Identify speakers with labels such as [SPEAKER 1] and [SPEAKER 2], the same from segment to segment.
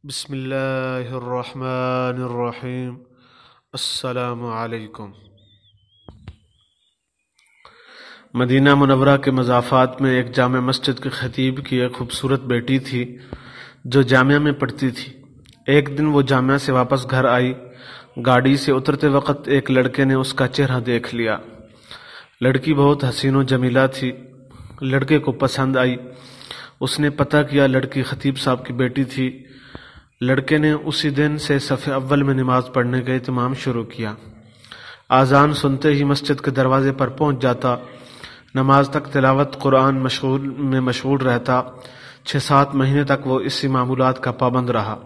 [SPEAKER 1] بسم اللہ الرحمن الرحیم۔ السلام علیکم۔ مدینہ منورہ کے مضافات میں ایک جامع مسجد کے خطیب کی ایک خوبصورت بیٹی تھی جو جامعہ میں پڑھتی تھی۔ ایک دن وہ جامعہ سے واپس گھر آئی۔ گاڑی سے اترتے وقت ایک لڑکے نے اس کا چہرہ دیکھ لیا۔ لڑکی بہت حسین و جمیلہ تھی۔ لڑکے کو پسند آئی۔ اس نے پتہ کیا لڑکی خطیب صاحب کی بیٹی تھی۔ لڑکے نے اسی دن سے صف اول میں نماز پڑھنے کا اہتمام شروع کیا۔ اذان سنتے ہی مسجد کے دروازے پر پہنچ جاتا۔ نماز تک تلاوت قرآن میں مشغول رہتا۔ 6-7 مہینے تک وہ اسی معمولات کا پابند رہا۔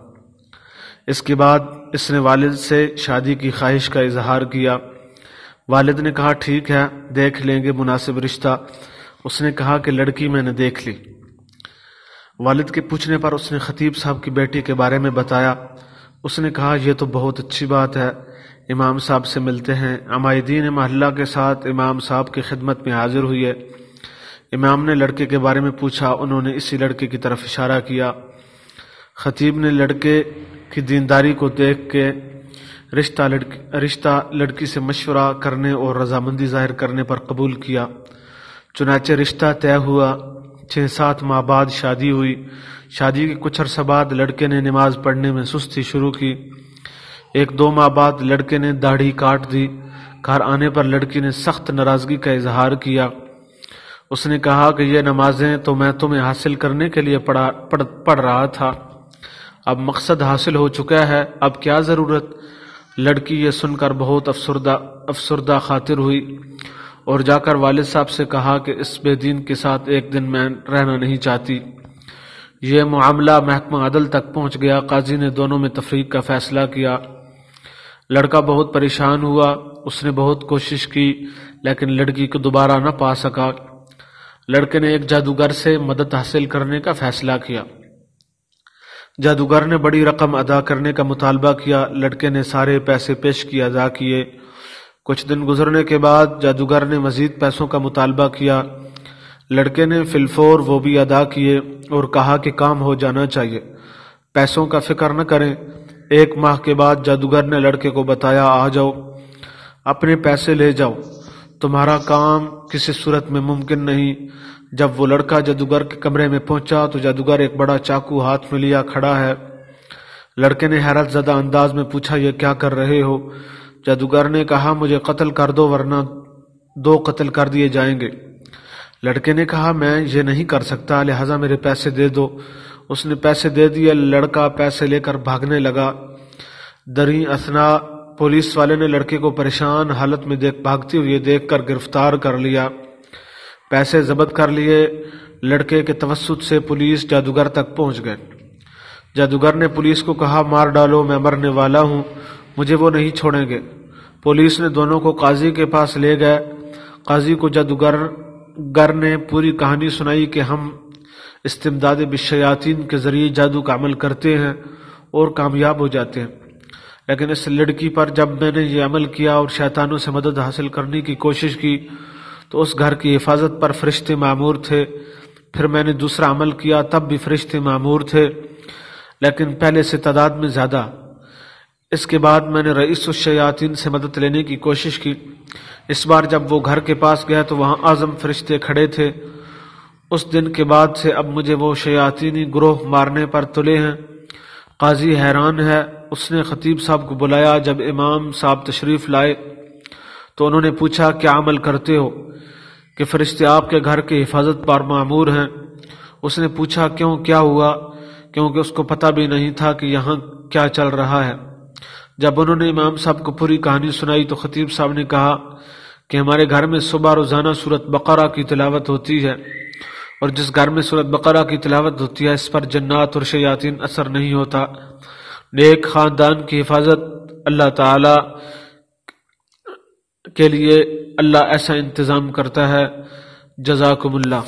[SPEAKER 1] اس کے بعد اس نے والد سے شادی کی خواہش کا اظہار کیا۔ والد نے کہا ٹھیک ہے، دیکھ لیں گے مناسب رشتہ۔ اس نے کہا کہ لڑکی میں نے دیکھ لی۔ والد کے پوچھنے پر اس نے خطیب صاحب کی بیٹی کے بارے میں بتایا۔ اس نے کہا یہ تو بہت اچھی بات ہے، امام صاحب سے ملتے ہیں۔ عمائدین محلہ کے ساتھ امام صاحب کی خدمت میں حاضر ہوئی ہے۔ امام نے لڑکے کے بارے میں پوچھا، انہوں نے اسی لڑکے کی طرف اشارہ کیا۔ خطیب نے لڑکے کی دینداری کو دیکھ کے رشتہ لڑکی سے مشورہ کرنے اور رضامندی ظاہر کرنے پر قبول کیا۔ چنانچہ رشتہ طے ہوا۔ 6-7 ماہ بعد شادی ہوئی۔ شادی کے کچھ عرصہ بعد لڑکے نے نماز پڑھنے میں سستی شروع کی۔ 1-2 ماہ بعد لڑکے نے داڑھی کاٹ دی۔ گھر آنے پر لڑکی نے سخت ناراضگی کا اظہار کیا۔ اس نے کہا کہ یہ نمازیں تو میں تمہیں حاصل کرنے کے لیے پڑھ رہا تھا، اب مقصد حاصل ہو چکا ہے، اب کیا ضرورت؟ لڑکی یہ سن کر بہت افسردہ خاطر ہوئی اور جا کر والد صاحب سے کہا کہ اس بے دین کے ساتھ ایک دن میں رہنا نہیں چاہتی۔ یہ معاملہ محکمہ عدل تک پہنچ گیا۔ قاضی نے دونوں میں تفریق کا فیصلہ کیا۔ لڑکا بہت پریشان ہوا۔ اس نے بہت کوشش کی لیکن لڑکی کو دوبارہ نہ پا سکا۔ لڑکے نے ایک جادوگر سے مدد حاصل کرنے کا فیصلہ کیا۔ جادوگر نے بڑی رقم ادا کرنے کا مطالبہ کیا۔ لڑکے نے سارے پیسے پیشگی ادا کیے۔ کچھ دن گزرنے کے بعد جادوگر نے مزید پیسوں کا مطالبہ کیا۔ لڑکے نے فی الفور وہ بھی ادا کیے اور کہا کہ کام ہو جانا چاہیے، پیسوں کا فکر نہ کریں۔ 1 ماہ کے بعد جادوگر نے لڑکے کو بتایا آ جاؤ، اپنے پیسے لے جاؤ، تمہارا کام کسی صورت میں ممکن نہیں۔ جب وہ لڑکا جادوگر کے کمرے میں پہنچا تو جادوگر ایک بڑا چاقو ہاتھ میں لیا کھڑا ہے۔ لڑکے نے حیرت زدہ انداز میں پوچھا یہ کیا کر رہے ہو؟ جادوگر نے کہا مجھے قتل کر دو ورنہ 2 قتل کر دیے جائیں گے۔ لڑکے نے کہا میں یہ نہیں کر سکتا، لہٰذا میرے پیسے دے دو۔ اس نے پیسے دے دیے۔ لڑکا پیسے لے کر بھاگنے لگا۔ دریں اثنا پولیس والے نے لڑکے کو پریشان حالت میں بھاگتے ہوئے دیکھ کر گرفتار کر لیا۔ پیسے ضبط کر لیے۔ لڑکے کے توسط سے پولیس جادوگر تک پہنچ گئے۔ جادوگر نے پولیس کو کہا مار ڈالو، میں مرنے والا ہوں، مجھے وہ نہیں چھوڑیں گے۔ پولیس نے دونوں کو قاضی کے پاس لے گئے۔ قاضی کو جادوگر نے پوری کہانی سنائی کہ ہم استمداد بالشیاطین کے ذریعے جادو کا عمل کرتے ہیں اور کامیاب ہو جاتے ہیں، لیکن اس لڑکی پر جب میں نے یہ عمل کیا اور شیطانوں سے مدد حاصل کرنے کی کوشش کی تو اس گھر کی حفاظت پر فرشتے مامور تھے۔ پھر میں نے دوسرا عمل کیا، تب بھی فرشتے مامور تھے لیکن پہلے سے تعداد میں زیادہ۔ اس کے بعد میں نے رئیس الشیاطین سے مدد لینے کی کوشش کی۔ اس بار جب وہ گھر کے پاس گیا تو وہاں اعظم فرشتے کھڑے تھے۔ اس دن کے بعد سے اب مجھے وہ شیاطینی گروہ مارنے پر تلے ہیں۔ قاضی حیران ہے۔ اس نے خطیب صاحب کو بلایا۔ جب امام صاحب تشریف لائے تو انہوں نے پوچھا کیا عمل کرتے ہو؟ کہ فرشتے آپ کے گھر کی حفاظت پر مامور ہیں۔ اس نے پوچھا کیوں، کیا ہوا؟ کیونکہ اس کو پتہ بھی نہیں تھا کہ یہاں کیا چل رہا ہے۔ جب انہوں نے امام صاحب کو پوری کہانی سنائی تو خطیب صاحب نے کہا کہ ہمارے گھر میں صبح روزانہ سورۃ بقرہ کی تلاوت ہوتی ہے، اور جس گھر میں سورۃ بقرہ کی تلاوت ہوتی ہے اس پر جنات اور شیاطین اثر نہیں ہوتا۔ نیک خاندان کی حفاظت اللہ تعالی کے لیے اللہ ایسا انتظام کرتا ہے۔ جزاکم اللہ۔